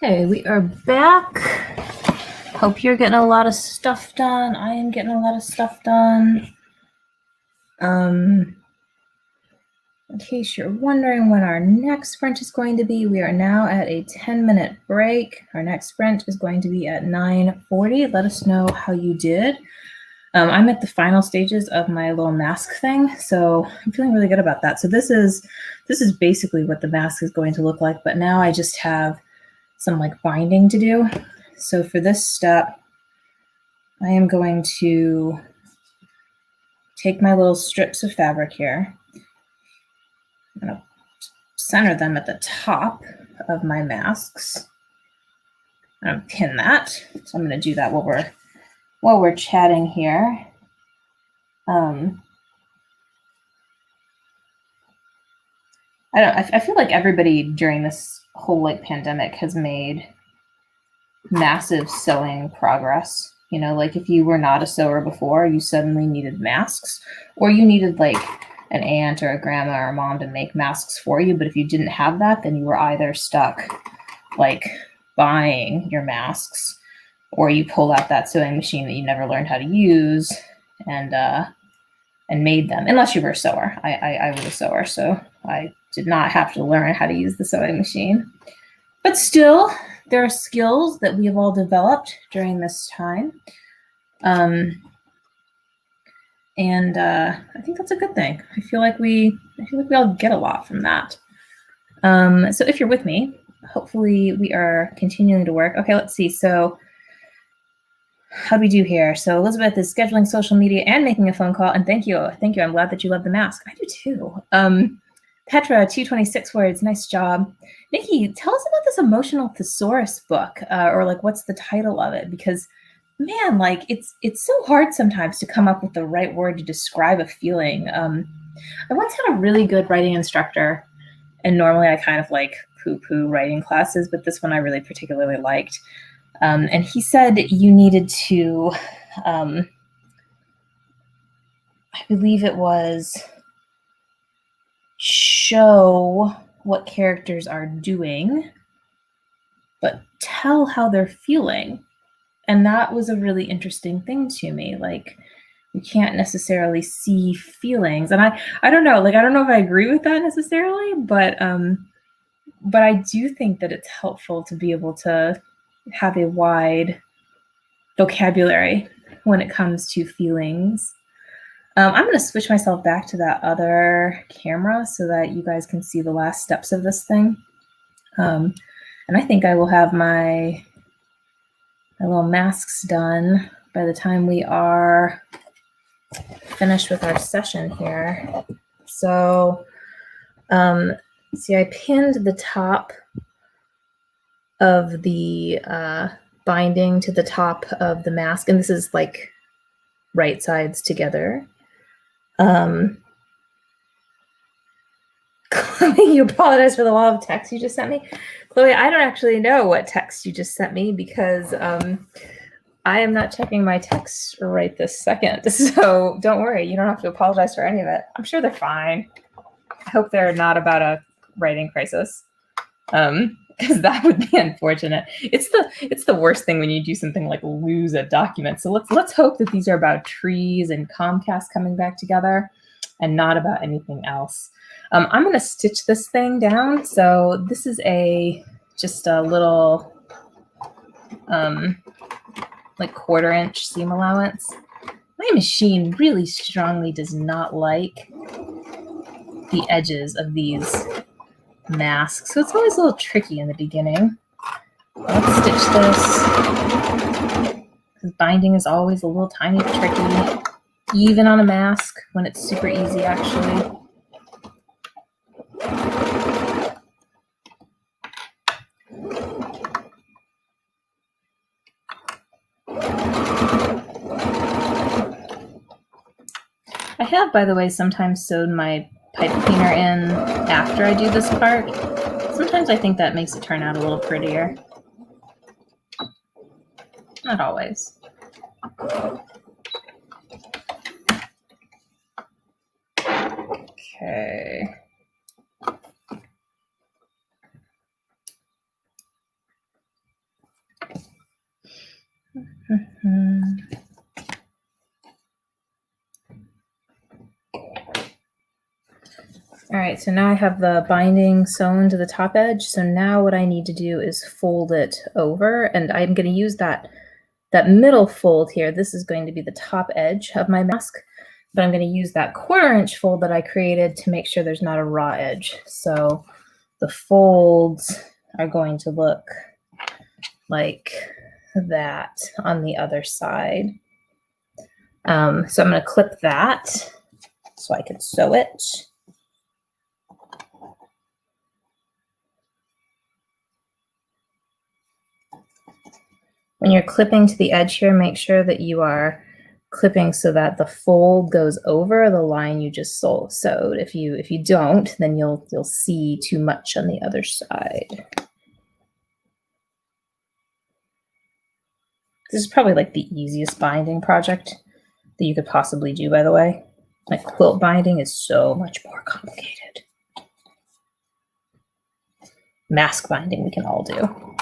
Okay, we are back. Hope you're getting a lot of stuff done. I am getting a lot of stuff done. In case you're wondering when our next sprint is going to be, we are now at a 10-minute break. Our next sprint is going to be at 9:40. Let us know how you did. I'm at the final stages of my little mask thing, so I'm feeling really good about that. So this is basically what the mask is going to look like, but now I just have some like binding to do. So for this step, I am going to take my little strips of fabric here. I'm going to center them at the top of my masks. I'm going to pin that. So I'm going to do that while we're chatting here. I feel like everybody during this whole like pandemic has made massive sewing progress. You know, like if you were not a sewer before, you suddenly needed masks, or you needed like an aunt or a grandma or a mom to make masks for you. But if you didn't have that, then you were either stuck like buying your masks, or you pulled out that sewing machine that you never learned how to use and made them, unless you were a sewer. I was a sewer, so I did not have to learn how to use the sewing machine. But still, there are skills that we have all developed during this time. And I think that's a good thing. I feel like we all get a lot from that. So if you're with me, hopefully we are continuing to work. Okay, let's see. So how do we do here? So Elizabeth is scheduling social media and making a phone call. And thank you. I'm glad that you love the mask. I do too. Petra, 226 words. Nice job. Nikki, tell us about this emotional thesaurus book, or like what's the title of it? Because man, like it's so hard sometimes to come up with the right word to describe a feeling. I once had a really good writing instructor, and normally I kind of like poo-poo writing classes, but this one I really particularly liked. And he said you needed to, I believe it was, show what characters are doing, but tell how they're feeling. And that was a really interesting thing to me. Like, you can't necessarily see feelings. And I don't know, like, I don't know if I agree with that necessarily, but I do think that it's helpful to be able to have a wide vocabulary when it comes to feelings. I'm going to switch myself back to that other camera so that you guys can see the last steps of this thing. And I think I will have my little masks done by the time we are finished with our session here. So, see, I pinned the top of the binding to the top of the mask, and this is like right sides together. Chloe, you apologize for the wall of text you just sent me. Chloe, I don't actually know what text you just sent me because I am not checking my texts right this second. So don't worry, you don't have to apologize for any of it. I'm sure they're fine. I hope they're not about a writing crisis, because that would be unfortunate. It's the worst thing when you do something like lose a document. So let's hope that these are about trees and Comcast coming back together, and not about anything else. I'm going to stitch this thing down. So this is just a little like 1/4 inch seam allowance. My machine really strongly does not like the edges of these masks, so it's always a little tricky in the beginning. Let's stitch this, because binding is always a little tiny bit tricky, even on a mask when it's super easy actually. I have, by the way, sometimes sewed my pipe cleaner in after I do this part. Sometimes I think that makes it turn out a little prettier. Not always. Okay. right, so now I have the binding sewn to the top edge. So now what I need to do is fold it over, and I'm going to use that middle fold here. This is going to be the top edge of my mask, but I'm going to use that 1/4 inch fold that I created to make sure there's not a raw edge. So the folds are going to look like that on the other side. So I'm going to clip that so I can sew it. When you're clipping to the edge here, make sure that you are clipping so that the fold goes over the line you just sewed. If you don't, then you'll see too much on the other side. This is probably like the easiest binding project that you could possibly do, by the way. Like quilt binding is so much more complicated. Mask binding we can all do.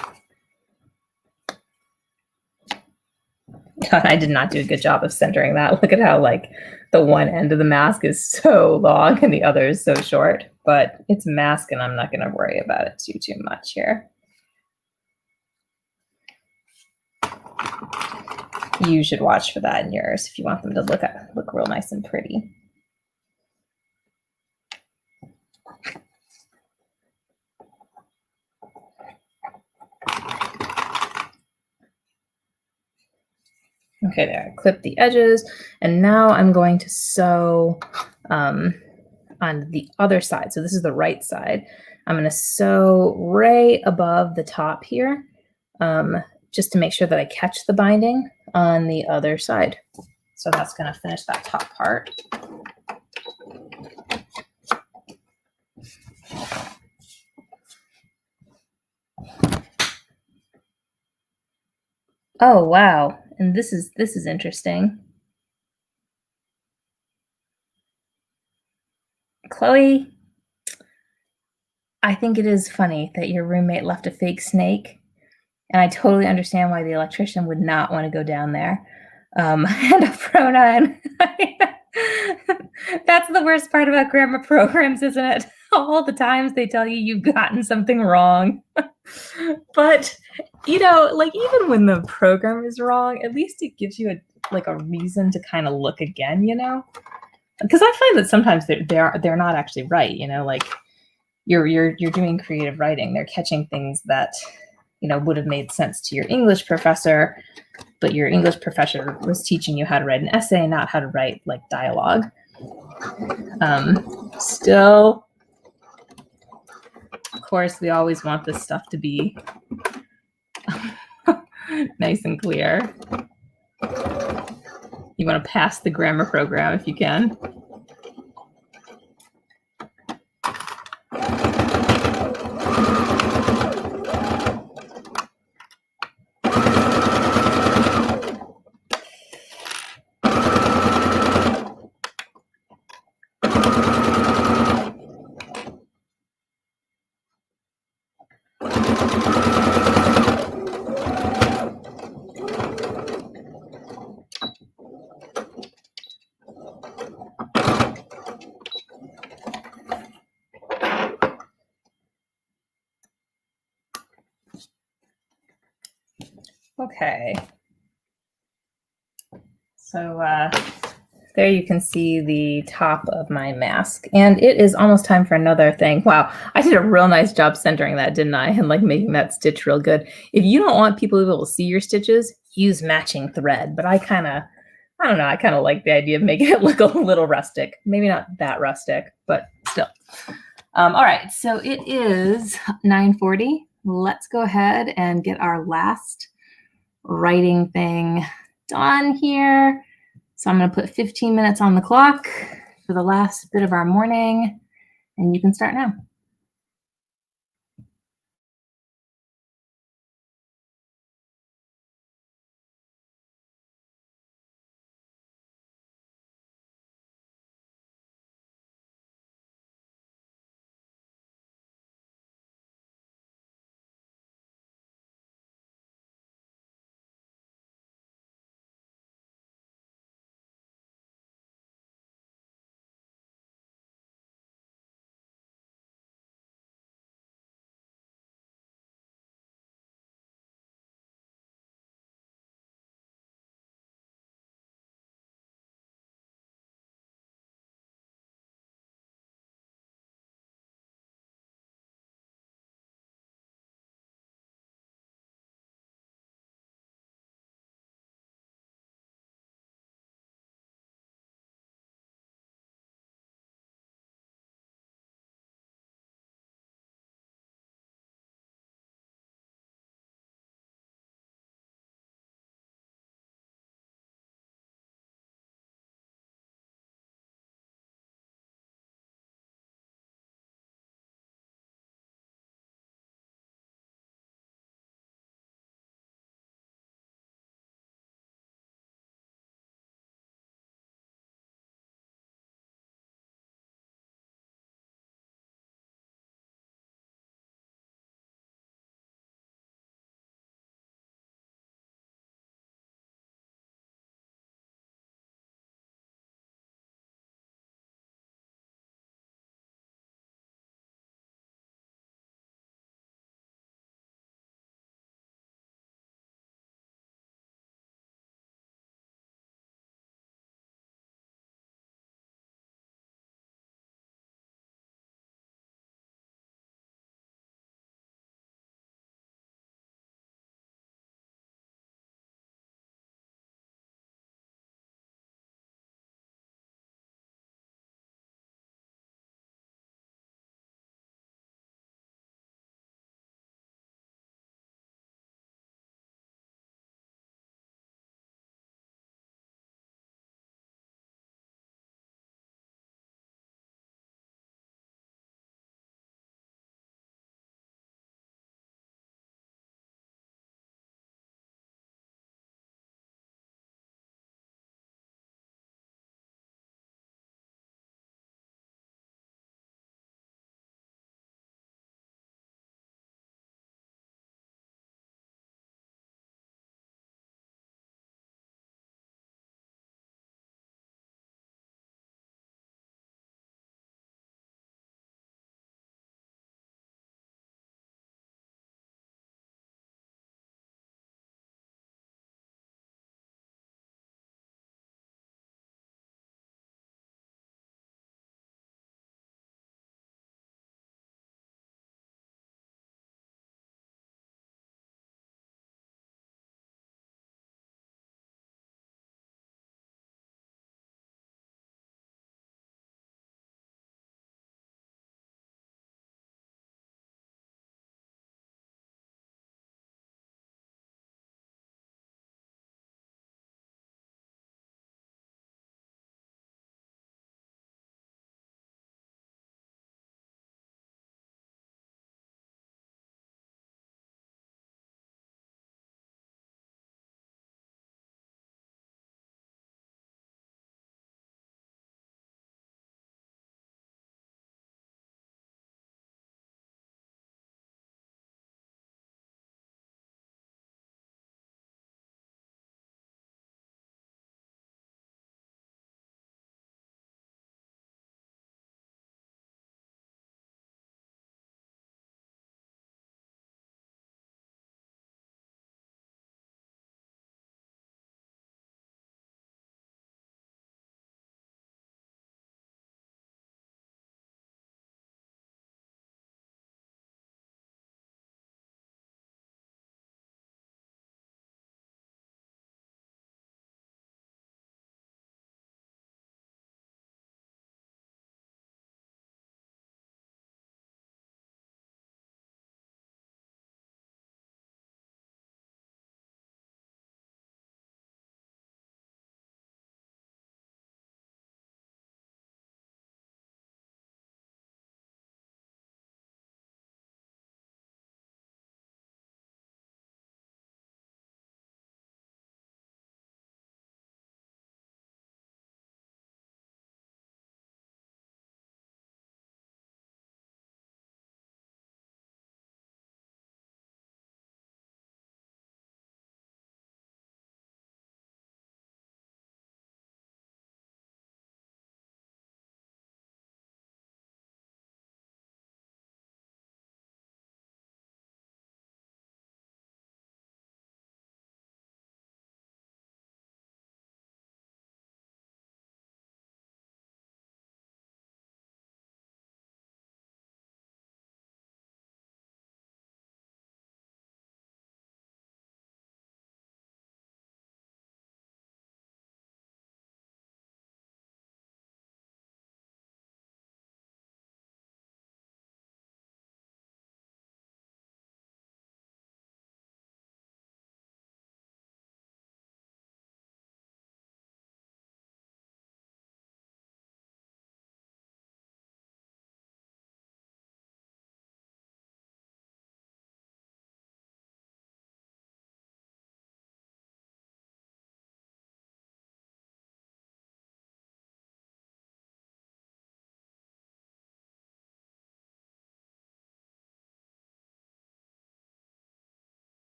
God, I did not do a good job of centering that. Look at how like the one end of the mask is so long and the other is so short, but it's mask and I'm not going to worry about it too much here. You should watch for that in yours if you want them to look real nice and pretty. Okay, there, I clipped the edges, and now I'm going to sew on the other side. So this is the right side. I'm going to sew right above the top here, just to make sure that I catch the binding on the other side. So that's going to finish that top part. Oh, wow. And this is interesting. Chloe, I think it is funny that your roommate left a fake snake, and I totally understand why the electrician would not want to go down there. And a pronoun. That's the worst part about grammar programs, isn't it? All the times they tell you you've gotten something wrong. But, you know, like even when the program is wrong, at least it gives you a reason to kind of look again, you know? Because I find that sometimes they're not actually right, you know, like you're doing creative writing. They're catching things that, you know, would have made sense to your English professor, but your English professor was teaching you how to write an essay, not how to write like dialogue. Still, of course, we always want this stuff to be nice and clear. You want to pass the grammar program if you can. Okay. So there you can see the top of my mask, and it is almost time for another thing. Wow, I did a real nice job centering that, didn't I? And like making that stitch real good. If you don't want people to be able to see your stitches, use matching thread. But I kind of like the idea of making it look a little rustic. Maybe not that rustic, but still. All right, so it is 9:40. Let's go ahead and get our last writing thing done here. So I'm going to put 15 minutes on the clock for the last bit of our morning, and you can start now.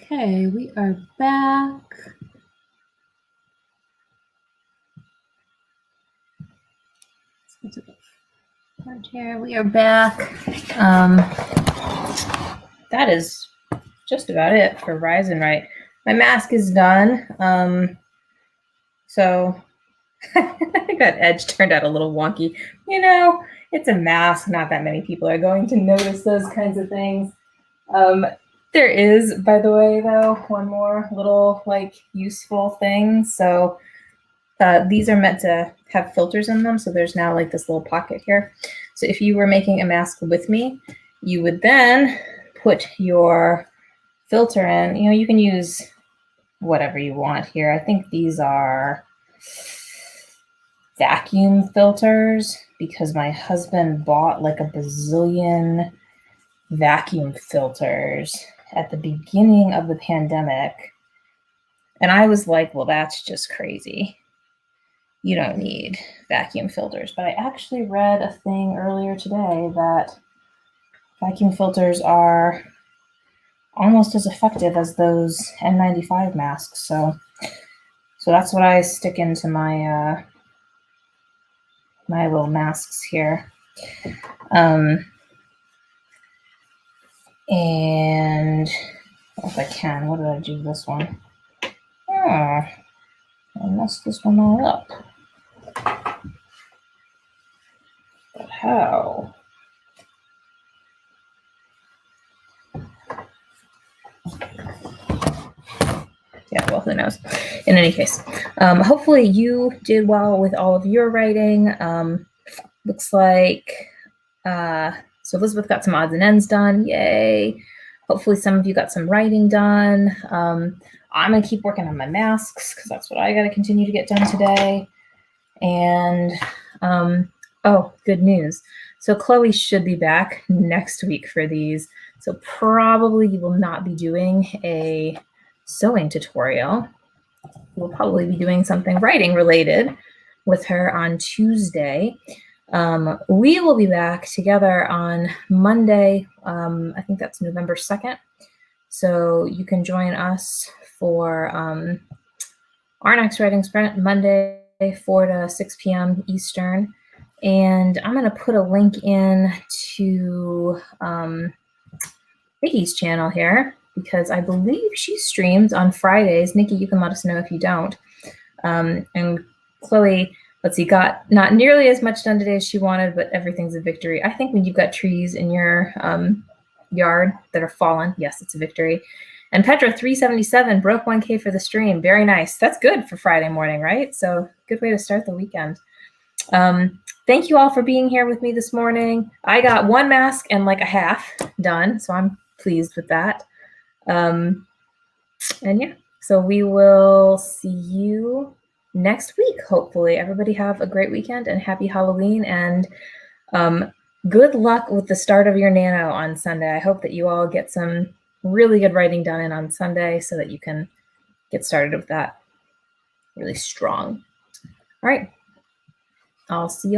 Okay, we are back. Here we are back. That is just about it for Rise and Right. My mask is done. So I think that edge turned out a little wonky. You know, it's a mask. Not that many people are going to notice those kinds of things. There is, by the way, though, one more little useful thing. So these are meant to have filters in them. So there's now this little pocket here. So if you were making a mask with me, you would then put your filter in. You can use whatever you want here. I think these are vacuum filters because my husband bought a bazillion vacuum filters at the beginning of the pandemic. And I was like, well, that's just crazy. You don't need vacuum filters. But I actually read a thing earlier today that vacuum filters are almost as effective as those N95 masks. So that's what I stick into my my little masks here. And if I can, what did I do this one? I messed this one all up. But how? Yeah, well, who knows? In any case, hopefully you did well with all of your writing. Looks like, so Elizabeth got some odds and ends done. Yay. Hopefully some of you got some writing done. I'm going to keep working on my masks because that's what I got to continue to get done today. And, oh, good news. So Chloe should be back next week for these. So probably you will not be doing a sewing tutorial. We'll probably be doing something writing related with her on Tuesday. We will be back together on Monday. I think that's November 2nd. So you can join us for our next writing sprint, Monday, 4 to 6 p.m. Eastern. And I'm going to put a link in to Nikki's channel here because I believe she streams on Fridays. Nikki, you can let us know if you don't. And Chloe, let's see, got not nearly as much done today as she wanted, but everything's a victory. I think when you've got trees in your yard that are fallen, yes, it's a victory. And Petra 377 broke 1K for the stream. Very nice. That's good for Friday morning, right? So good way to start the weekend. Thank you all for being here with me this morning. I got one mask and a half done, so I'm pleased with that. And yeah, so we will see you next week, hopefully. Everybody have a great weekend and happy Halloween, and good luck with the start of your Nano on Sunday. I hope that you all get some really good writing done in on Sunday so that you can get started with that really strong. All right. I'll see y'all.